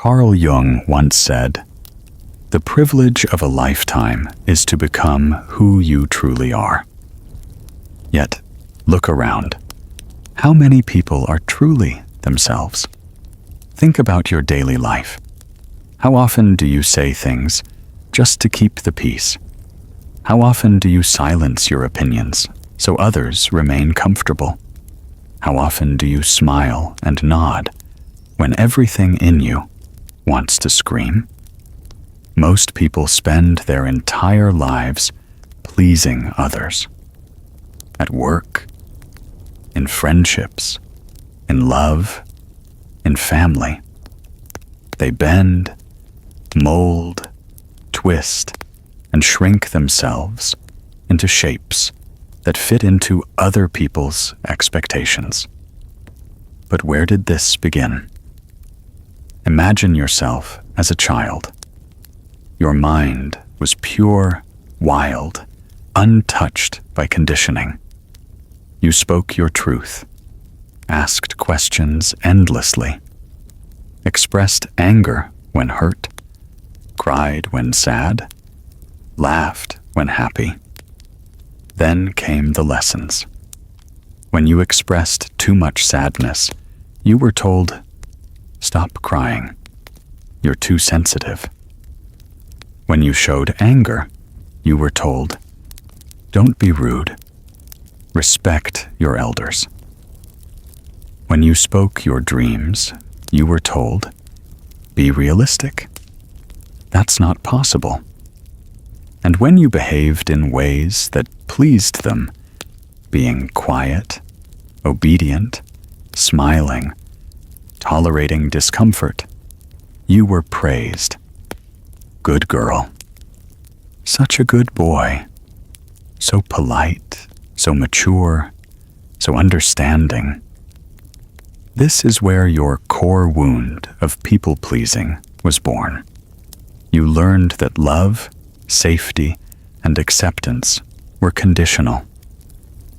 Carl Jung once said, "The privilege of a lifetime is to become who you truly are." Yet, look around. How many people are truly themselves? Think about your daily life. How often do you say things just to keep the peace? How often do you silence your opinions so others remain comfortable? How often do you smile and nod when everything in you wants to scream? Most people spend their entire lives pleasing others. At work, in friendships, in love, in family. They bend, mold, twist, and shrink themselves into shapes that fit into other people's expectations. But where did this begin? Imagine yourself as a child. Your mind was pure, wild, untouched by conditioning. You spoke your truth, asked questions endlessly, expressed anger when hurt, cried when sad, laughed when happy. Then came the lessons. When you expressed too much sadness, you were told, "Stop crying. You're too sensitive." When you showed anger, you were told, "Don't be rude. Respect your elders." When you spoke your dreams, you were told, "Be realistic. That's not possible." And when you behaved in ways that pleased them, being quiet, obedient, smiling, tolerating discomfort, you were praised. "Good girl. Such a good boy. So polite, so mature, so understanding." This is where your core wound of people-pleasing was born. You learned that love, safety, and acceptance were conditional.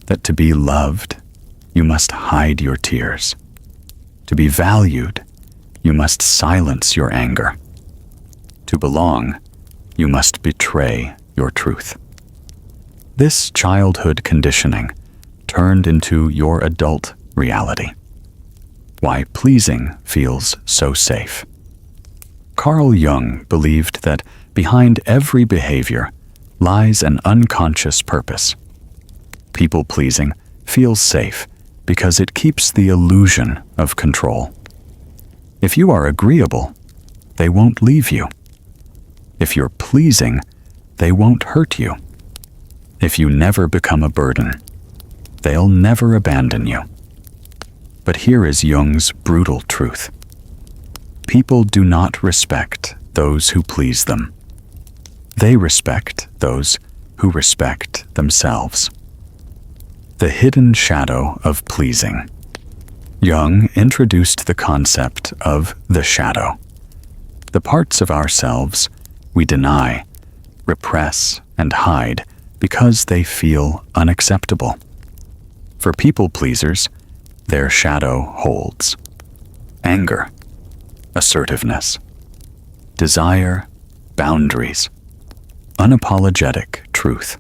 That to be loved, you must hide your tears. To be valued, you must silence your anger. To belong, you must betray your truth. This childhood conditioning turned into your adult reality. Why pleasing feels so safe. Carl Jung believed that behind every behavior lies an unconscious purpose. People-pleasing feels safe because it keeps the illusion of control. If you are agreeable, they won't leave you. If you're pleasing, they won't hurt you. If you never become a burden, they'll never abandon you. But here is Jung's brutal truth. People do not respect those who please them. They respect those who respect themselves. The hidden shadow of pleasing. Jung introduced the concept of the shadow. The parts of ourselves we deny, repress, and hide because they feel unacceptable. For people-pleasers, their shadow holds anger, assertiveness, desire, boundaries, unapologetic truth.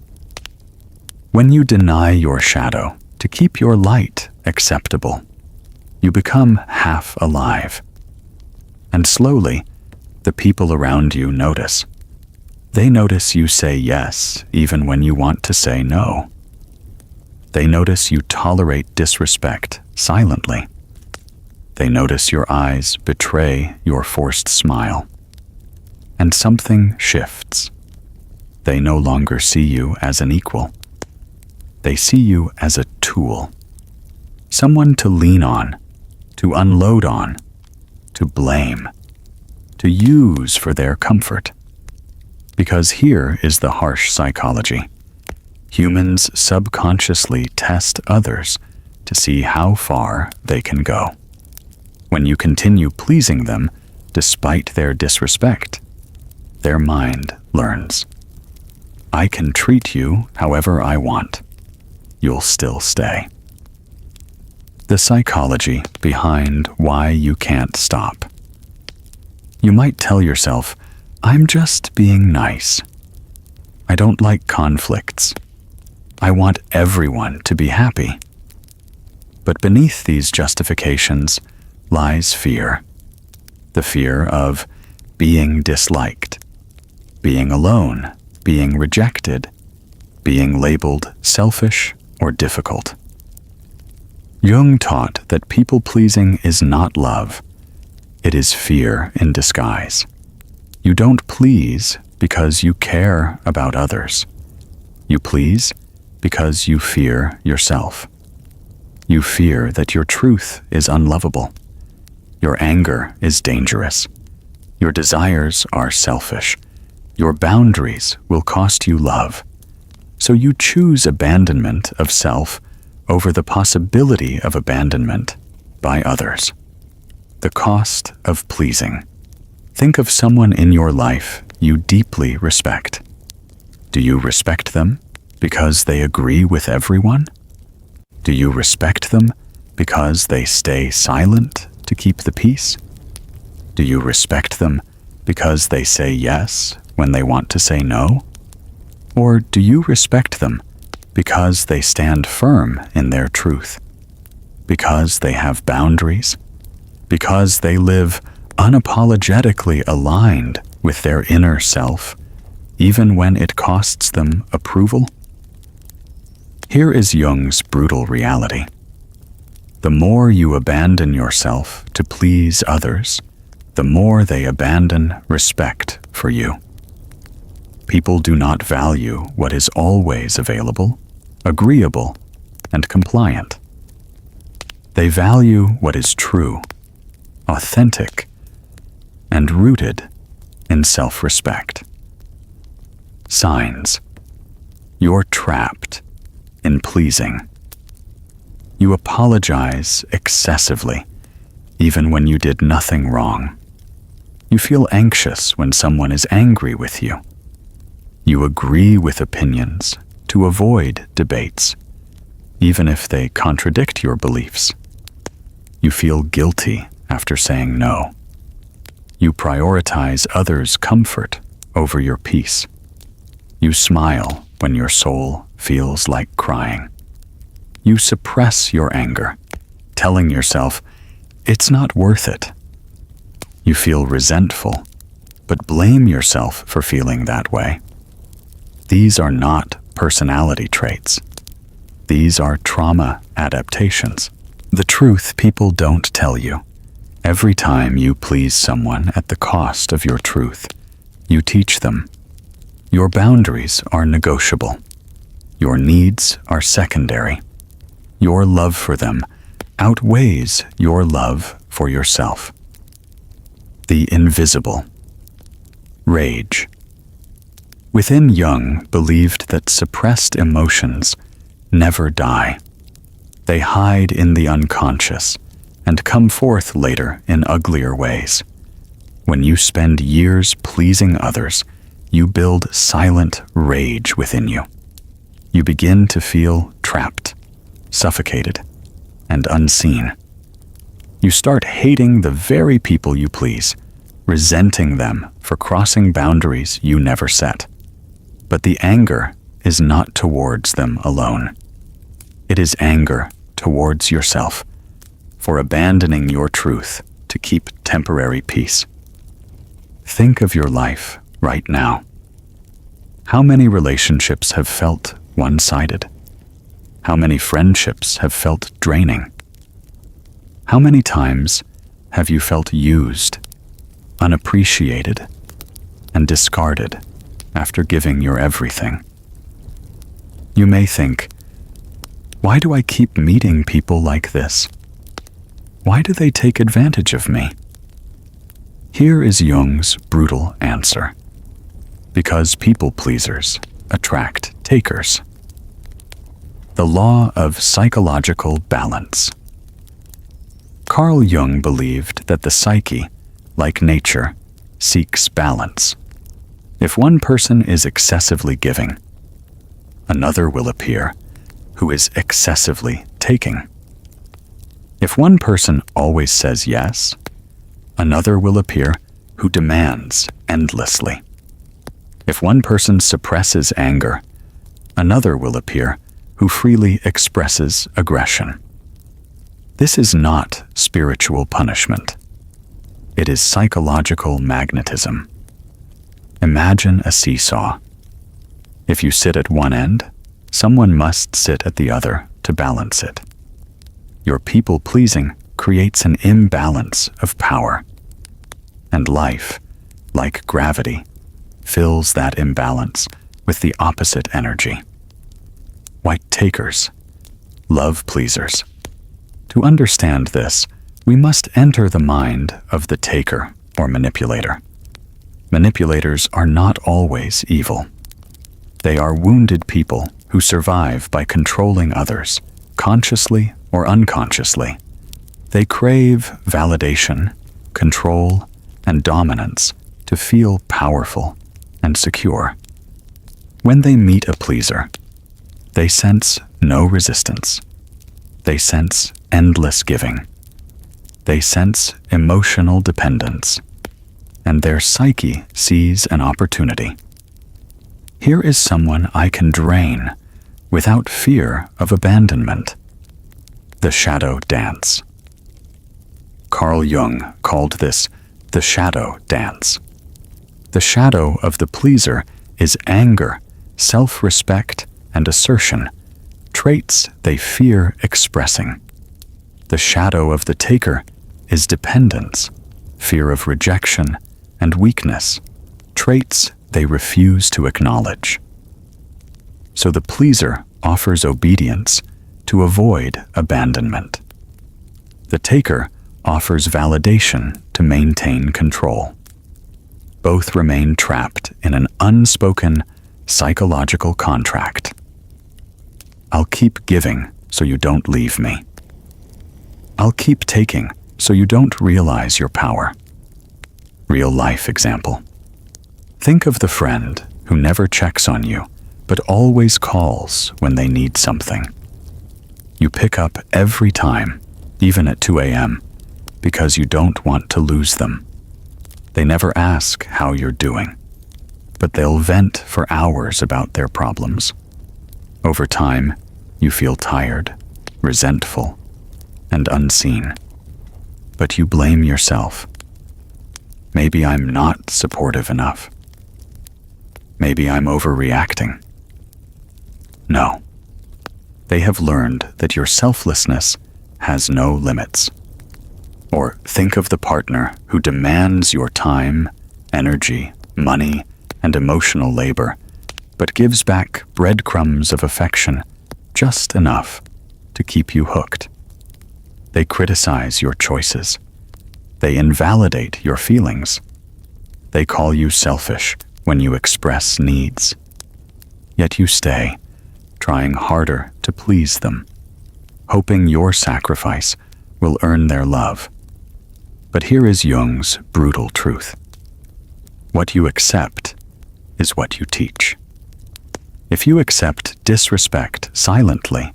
When you deny your shadow to keep your light acceptable, you become half alive. And slowly, the people around you notice. They notice you say yes even when you want to say no. They notice you tolerate disrespect silently. They notice your eyes betray your forced smile. And something shifts. They no longer see you as an equal. They see you as a tool. Someone to lean on, to unload on, to blame, to use for their comfort. Because here is the harsh psychology. Humans subconsciously test others to see how far they can go. When you continue pleasing them despite their disrespect, their mind learns. I can treat you however I want. You'll still stay. The psychology behind why you can't stop. You might tell yourself, "I'm just being nice. I don't like conflicts. I want everyone to be happy." But beneath these justifications lies fear. The fear of being disliked, being alone, being rejected, being labeled selfish or difficult. Jung taught that people-pleasing is not love. It is fear in disguise. You don't please because you care about others. You please because you fear yourself. You fear that your truth is unlovable. Your anger is dangerous. Your desires are selfish. Your boundaries will cost you love. So you choose abandonment of self over the possibility of abandonment by others. The cost of pleasing. Think of someone in your life you deeply respect. Do you respect them because they agree with everyone? Do you respect them because they stay silent to keep the peace? Do you respect them because they say yes when they want to say no? Or do you respect them because they stand firm in their truth? Because they have boundaries? Because they live unapologetically aligned with their inner self, even when it costs them approval? Here is Jung's brutal reality. The more you abandon yourself to please others, the more they abandon respect for you. People do not value what is always available, agreeable, and compliant. They value what is true, authentic, and rooted in self-respect. Signs. You're trapped in pleasing. You apologize excessively, even when you did nothing wrong. You feel anxious when someone is angry with you. You agree with opinions to avoid debates, even if they contradict your beliefs. You feel guilty after saying no. You prioritize others' comfort over your peace. You smile when your soul feels like crying. You suppress your anger, telling yourself, "It's not worth it." You feel resentful, but blame yourself for feeling that way. These are not personality traits. These are trauma adaptations. The truth people don't tell you. Every time you please someone at the cost of your truth, you teach them. Your boundaries are negotiable. Your needs are secondary. Your love for them outweighs your love for yourself. The invisible. Rage. Within Jung believed that suppressed emotions never die. They hide in the unconscious and come forth later in uglier ways. When you spend years pleasing others, you build silent rage within you. You begin to feel trapped, suffocated, and unseen. You start hating the very people you please, resenting them for crossing boundaries you never set. But the anger is not towards them alone. It is anger towards yourself for abandoning your truth to keep temporary peace. Think of your life right now. How many relationships have felt one-sided? How many friendships have felt draining? How many times have you felt used, unappreciated, and discarded after giving your everything? You may think, why do I keep meeting people like this? Why do they take advantage of me? Here is Jung's brutal answer. Because people-pleasers attract takers. The law of psychological balance. Carl Jung believed that the psyche, like nature, seeks balance. If one person is excessively giving, another will appear who is excessively taking. If one person always says yes, another will appear who demands endlessly. If one person suppresses anger, another will appear who freely expresses aggression. This is not spiritual punishment. It is psychological magnetism. Imagine a seesaw. If you sit at one end, someone must sit at the other to balance it. Your people-pleasing creates an imbalance of power. And life, like gravity, fills that imbalance with the opposite energy. White takers, love pleasers. To understand this, we must enter the mind of the taker or manipulator. Manipulators are not always evil. They are wounded people who survive by controlling others, consciously or unconsciously. They crave validation, control, and dominance to feel powerful and secure. When they meet a pleaser, they sense no resistance. They sense endless giving. They sense emotional dependence, and their psyche sees an opportunity. Here is someone I can drain without fear of abandonment. The shadow dance. Carl Jung called this the shadow dance. The shadow of the pleaser is anger, self-respect, and assertion, traits they fear expressing. The shadow of the taker is dependence, fear of rejection, and weakness, traits they refuse to acknowledge. So the pleaser offers obedience to avoid abandonment. The taker offers validation to maintain control. Both remain trapped in an unspoken psychological contract. I'll keep giving so you don't leave me. I'll keep taking so you don't realize your power. Real life example. Think of the friend who never checks on you, but always calls when they need something. You pick up every time, even at 2 a.m., because you don't want to lose them. They never ask how you're doing, but they'll vent for hours about their problems. Over time, you feel tired, resentful, and unseen. But you blame yourself. Maybe I'm not supportive enough. Maybe I'm overreacting. No. They have learned that your selflessness has no limits. Or think of the partner who demands your time, energy, money, and emotional labor, but gives back breadcrumbs of affection, just enough to keep you hooked. They criticize your choices. They invalidate your feelings. They call you selfish when you express needs. Yet you stay, trying harder to please them, hoping your sacrifice will earn their love. But here is Jung's brutal truth. What you accept is what you teach. If you accept disrespect silently,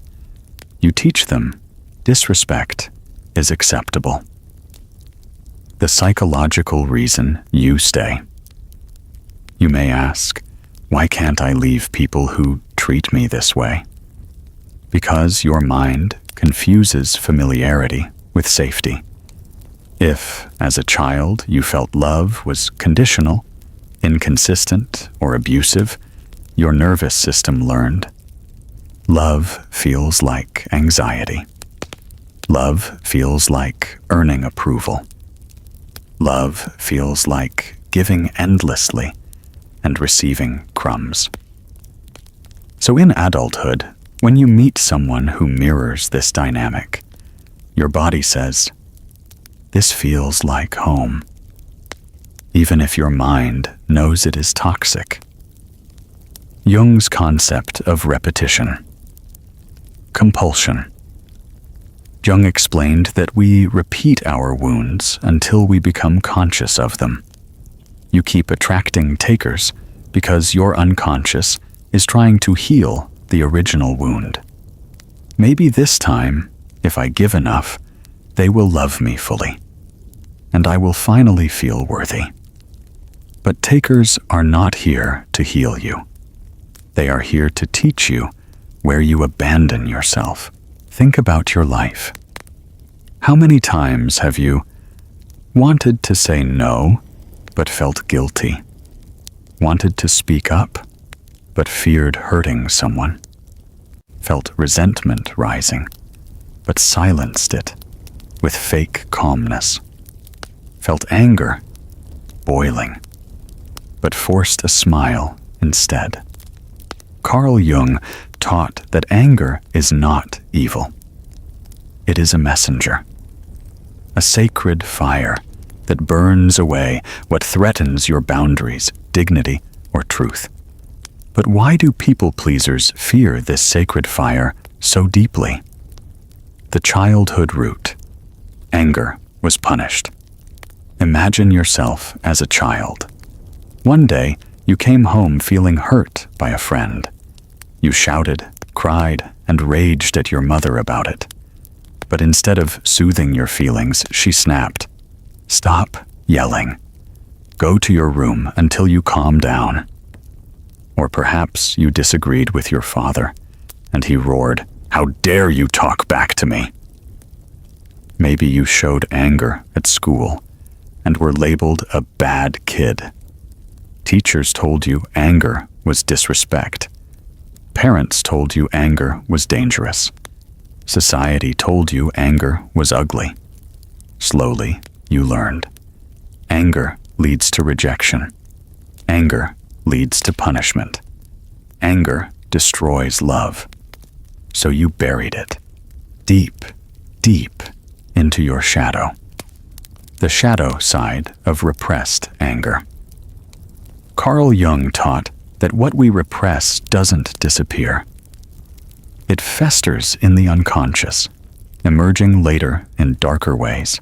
you teach them disrespect is acceptable. The psychological reason you stay. You may ask, why can't I leave people who treat me this way? Because your mind confuses familiarity with safety. If, as a child, you felt love was conditional, inconsistent, or abusive, your nervous system learned. Love feels like anxiety. Love feels like earning approval. Love feels like giving endlessly and receiving crumbs. So in adulthood, when you meet someone who mirrors this dynamic, your body says, "This feels like home," even if your mind knows it is toxic. Jung's concept of repetition. Compulsion. Jung explained that we repeat our wounds until we become conscious of them. You keep attracting takers because your unconscious is trying to heal the original wound. Maybe this time, if I give enough, they will love me fully, and I will finally feel worthy. But takers are not here to heal you. They are here to teach you where you abandon yourself. Think about your life. How many times have you wanted to say no, but felt guilty? Wanted to speak up, but feared hurting someone? Felt resentment rising, but silenced it with fake calmness? Felt anger boiling, but forced a smile instead? Carl Jung taught that anger is not evil. It is a messenger, a sacred fire that burns away what threatens your boundaries, dignity, or truth. But why do people-pleasers fear this sacred fire so deeply? The childhood root. Anger was punished. Imagine yourself as a child. One day, you came home feeling hurt by a friend. You shouted, cried, and raged at your mother about it. But instead of soothing your feelings, she snapped, "Stop yelling. Go to your room until you calm down." Or perhaps you disagreed with your father, and he roared, "How dare you talk back to me?" Maybe you showed anger at school and were labeled a bad kid. Teachers told you anger was disrespect. Parents told you anger was dangerous. Society told you anger was ugly. Slowly, you learned. Anger leads to rejection. Anger leads to punishment. Anger destroys love. So you buried it, deep, deep into your shadow. The shadow side of repressed anger. Carl Jung taught that what we repress doesn't disappear. It festers in the unconscious, emerging later in darker ways.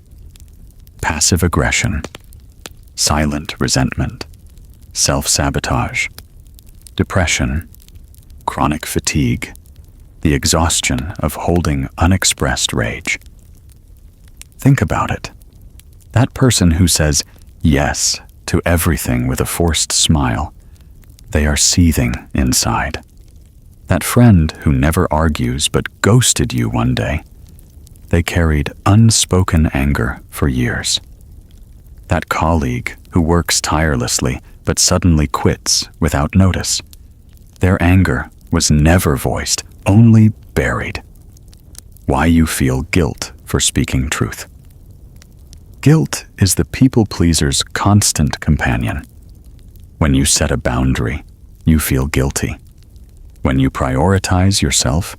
Passive aggression, silent resentment, self-sabotage, depression, chronic fatigue, the exhaustion of holding unexpressed rage. Think about it. That person who says yes to everything with a forced smile, they are seething inside. That friend who never argues but ghosted you one day, they carried unspoken anger for years. That colleague who works tirelessly but suddenly quits without notice, their anger was never voiced, only buried. Why you feel guilt for speaking truth. Guilt is the people-pleaser's constant companion. When you set a boundary, you feel guilty. When you prioritize yourself,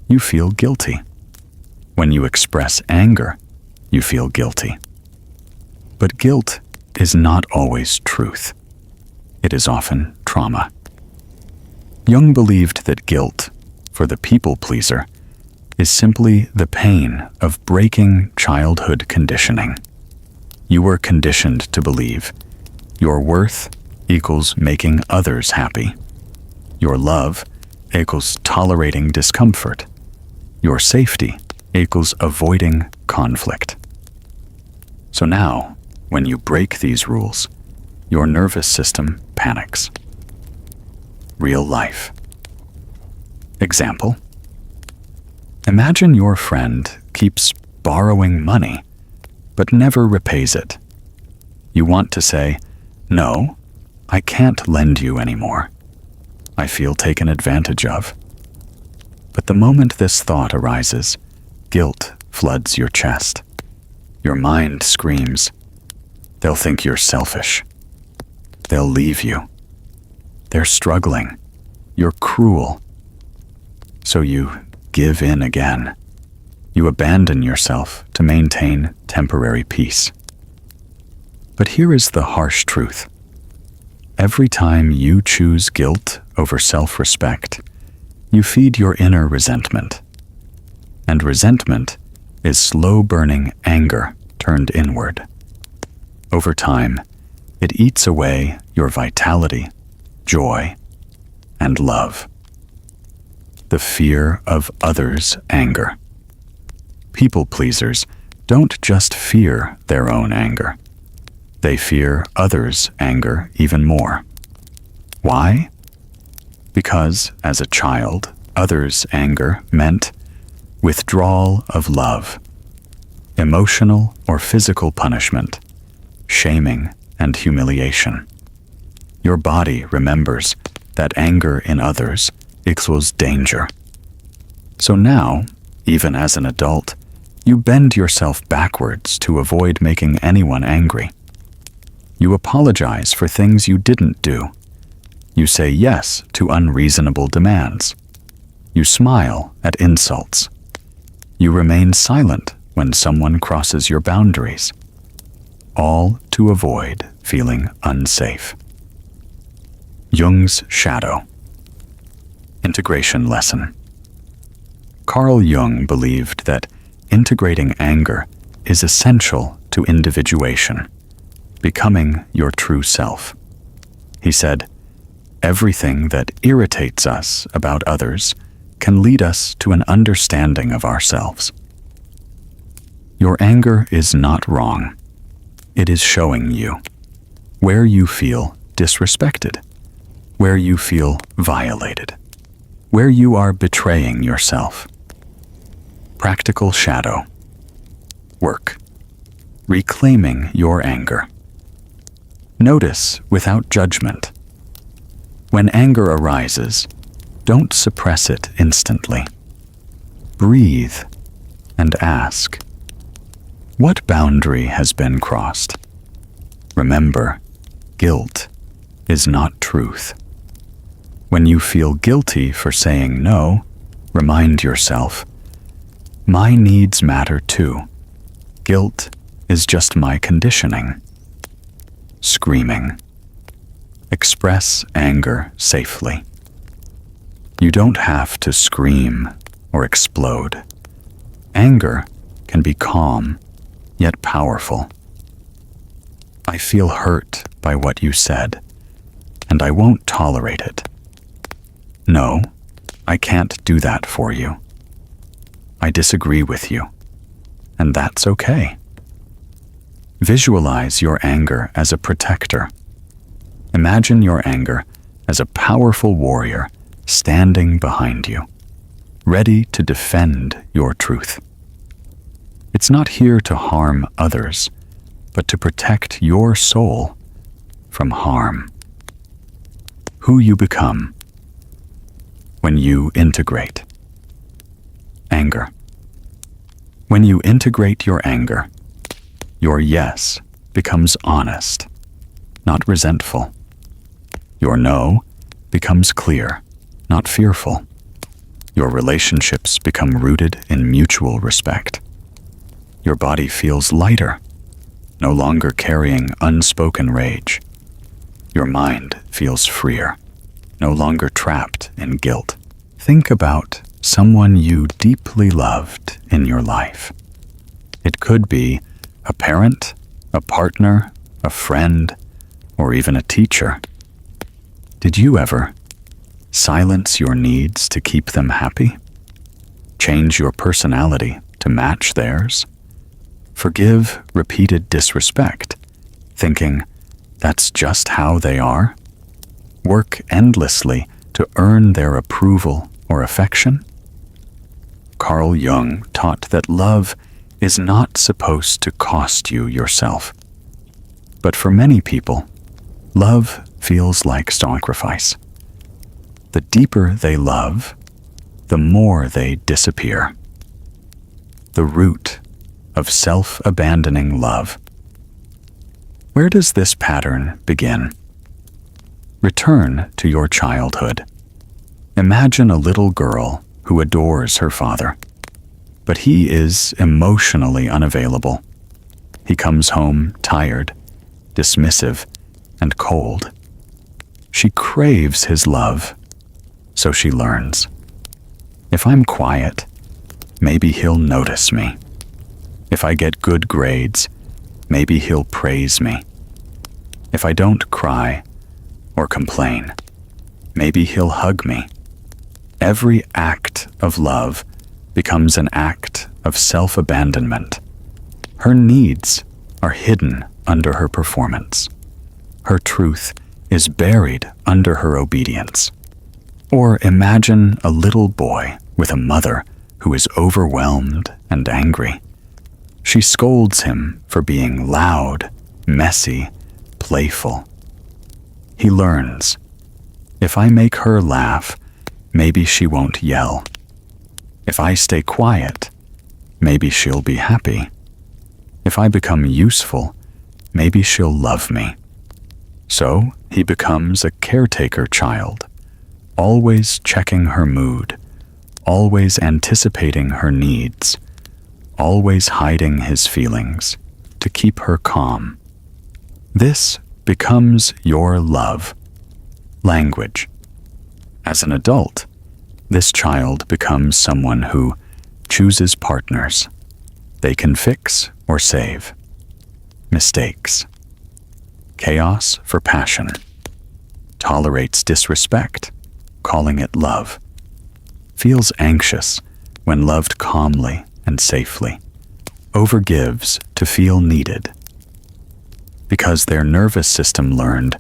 you feel guilty. When you express anger, you feel guilty. But guilt is not always truth. It is often trauma. Jung believed that guilt, for the people-pleaser, is simply the pain of breaking childhood conditioning. You were conditioned to believe your worth equals making others happy. Your love equals tolerating discomfort. Your safety equals avoiding conflict. So now, when you break these rules, your nervous system panics. Real life. Example. Imagine your friend keeps borrowing money, but never repays it. You want to say, "No, I can't lend you anymore. I feel taken advantage of." But the moment this thought arises, guilt floods your chest. Your mind screams, "They'll think you're selfish. They'll leave you. They're struggling. You're cruel." So you give in again. You abandon yourself to maintain temporary peace. But here is the harsh truth. Every time you choose guilt over self-respect, you feed your inner resentment. And resentment is slow-burning anger turned inward. Over time, it eats away your vitality, joy, and love. The fear of others' anger. People-pleasers don't just fear their own anger. They fear others' anger even more. Why? Because, as a child, others' anger meant withdrawal of love, emotional or physical punishment, shaming and humiliation. Your body remembers that anger in others equals danger. So now, even as an adult, you bend yourself backwards to avoid making anyone angry. You apologize for things you didn't do. You say yes to unreasonable demands. You smile at insults. You remain silent when someone crosses your boundaries, all to avoid feeling unsafe. Jung's shadow. Integration lesson. Carl Jung believed that integrating anger is essential to individuation, becoming your true self. He said, "Everything that irritates us about others can lead us to an understanding of ourselves." Your anger is not wrong. It is showing you where you feel disrespected, where you feel violated, where you are betraying yourself. Practical shadow. Work. Reclaiming your anger. Notice without judgment. When anger arises, don't suppress it instantly. Breathe and ask, what boundary has been crossed? Remember, guilt is not truth. When you feel guilty for saying no, remind yourself, my needs matter too. Guilt is just my conditioning. Screaming. Express anger safely. You don't have to scream or explode. Anger can be calm, yet powerful. I feel hurt by what you said, and I won't tolerate it. No, I can't do that for you. I disagree with you, and that's okay. Visualize your anger as a protector. Imagine your anger as a powerful warrior standing behind you, ready to defend your truth. It's not here to harm others, but to protect your soul from harm. Who you become when you integrate. Anger. When you integrate your anger, your yes becomes honest, not resentful. Your no becomes clear, not fearful. Your relationships become rooted in mutual respect. Your body feels lighter, no longer carrying unspoken rage. Your mind feels freer, no longer trapped in guilt. Think about someone you deeply loved in your life. It could be a parent, a partner, a friend, or even a teacher. Did you ever silence your needs to keep them happy? Change your personality to match theirs? Forgive repeated disrespect, thinking, that's just how they are? Work endlessly to earn their approval or affection? Carl Jung taught that love is not supposed to cost you yourself. But for many people, love feels like sacrifice. The deeper they love, the more they disappear. The root of self-abandoning love. Where does this pattern begin? Return to your childhood. Imagine a little girl who adores her father, but he is emotionally unavailable. He comes home tired, dismissive, and cold. She craves his love, so she learns. If I'm quiet, maybe he'll notice me. If I get good grades, maybe he'll praise me. If I don't cry or complain, maybe he'll hug me. Every act of love becomes an act of self-abandonment. Her needs are hidden under her performance. Her truth is buried under her obedience. Or imagine a little boy with a mother who is overwhelmed and angry. She scolds him for being loud, messy, playful. He learns, if I make her laugh, maybe she won't yell. If I stay quiet, maybe she'll be happy. If I become useful, maybe she'll love me. So he becomes a caretaker child, always checking her mood, always anticipating her needs, always hiding his feelings to keep her calm. This becomes your love language. As an adult, this child becomes someone who chooses partners. They can fix or save. Mistakes. Chaos for passion. Tolerates disrespect, calling it love. Feels anxious when loved calmly and safely. Overgives to feel needed. Because their nervous system learned,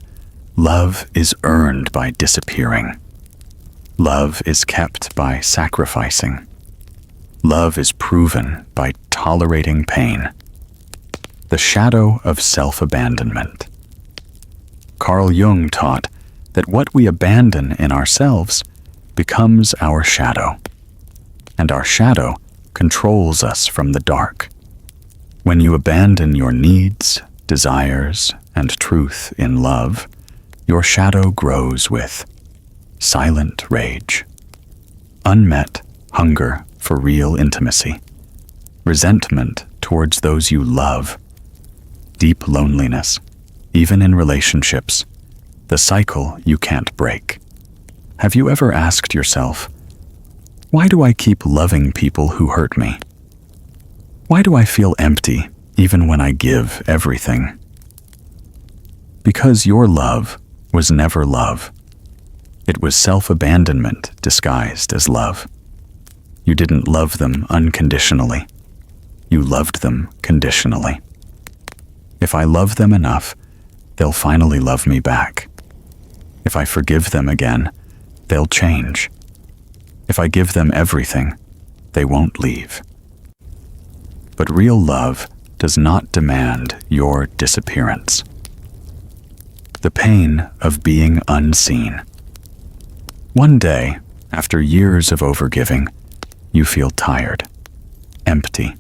love is earned by disappearing. Love is kept by sacrificing. Love is proven by tolerating pain. The shadow of self-abandonment. Carl Jung taught that what we abandon in ourselves becomes our shadow, and our shadow controls us from the dark. When you abandon your needs, desires, and truth in love, your shadow grows with silent rage, unmet hunger for real intimacy, resentment towards those you love, deep loneliness, even in relationships, the cycle you can't break. Have you ever asked yourself, why do I keep loving people who hurt me? Why do I feel empty even when I give everything? Because your love was never love. It was self-abandonment disguised as love. You didn't love them unconditionally. You loved them conditionally. If I love them enough, they'll finally love me back. If I forgive them again, they'll change. If I give them everything, they won't leave. But real love does not demand your disappearance. The pain of being unseen. One day, after years of overgiving, you feel tired, empty,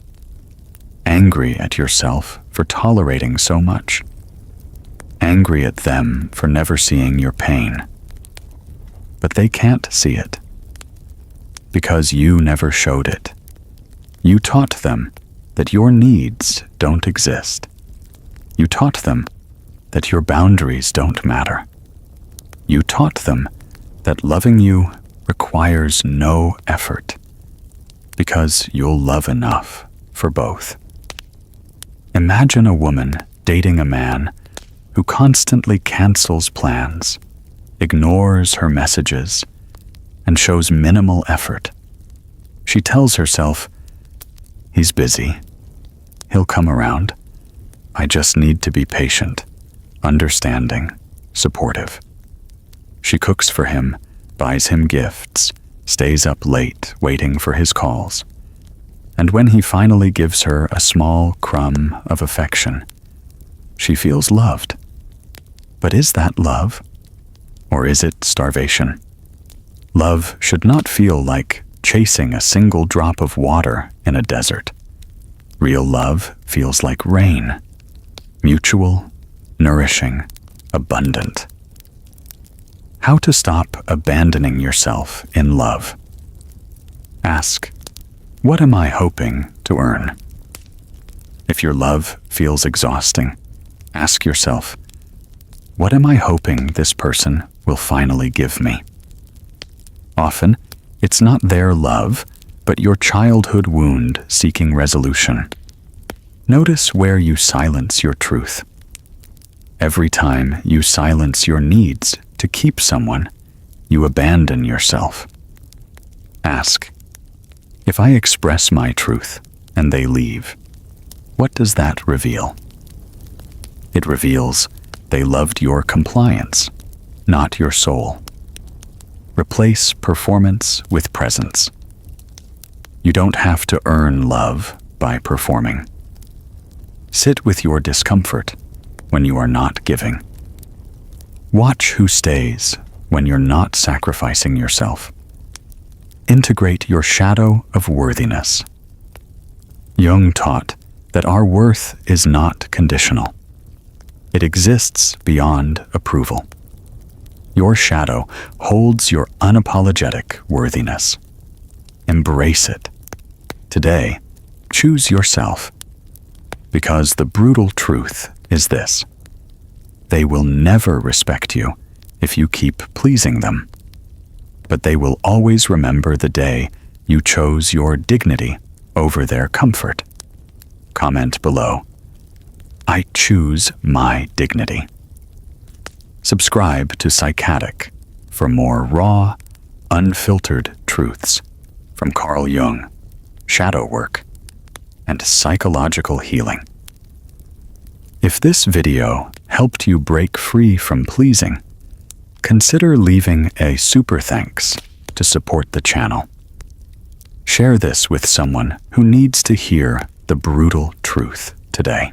angry at yourself for tolerating so much, angry at them for never seeing your pain. But they can't see it, because you never showed it. You taught them that your needs don't exist. You taught them that your boundaries don't matter. You taught them that loving you requires no effort, because you'll love enough for both. Imagine a woman dating a man who constantly cancels plans, ignores her messages, and shows minimal effort. She tells herself, he's busy. He'll come around. I just need to be patient, understanding, supportive. She cooks for him, buys him gifts, stays up late waiting for his calls. And when he finally gives her a small crumb of affection, she feels loved. But is that love? Or is it starvation? Love should not feel like chasing a single drop of water in a desert. Real love feels like rain, mutual, nourishing, abundant. How to stop abandoning yourself in love. Ask, what am I hoping to earn? If your love feels exhausting, ask yourself, what am I hoping this person will finally give me? Often, it's not their love, but your childhood wound seeking resolution. Notice where you silence your truth. Every time you silence your needs to keep someone, you abandon yourself. Ask, if I express my truth and they leave, what does that reveal? It reveals they loved your compliance, not your soul. Replace performance with presence. You don't have to earn love by performing. Sit with your discomfort when you are not giving. Watch who stays when you're not sacrificing yourself. Integrate your shadow of worthiness. Jung taught that our worth is not conditional. It exists beyond approval. Your shadow holds your unapologetic worthiness. Embrace it. Today, choose yourself. Because the brutal truth is this: they will never respect you if you keep pleasing them. But they will always remember the day you chose your dignity over their comfort. Comment below: I choose my dignity. Subscribe to Psychatic for more raw, unfiltered truths from Carl Jung, shadow work, and psychological healing. If this video helped you break free from pleasing, consider leaving a super thanks to support the channel. Share this with someone who needs to hear the brutal truth today.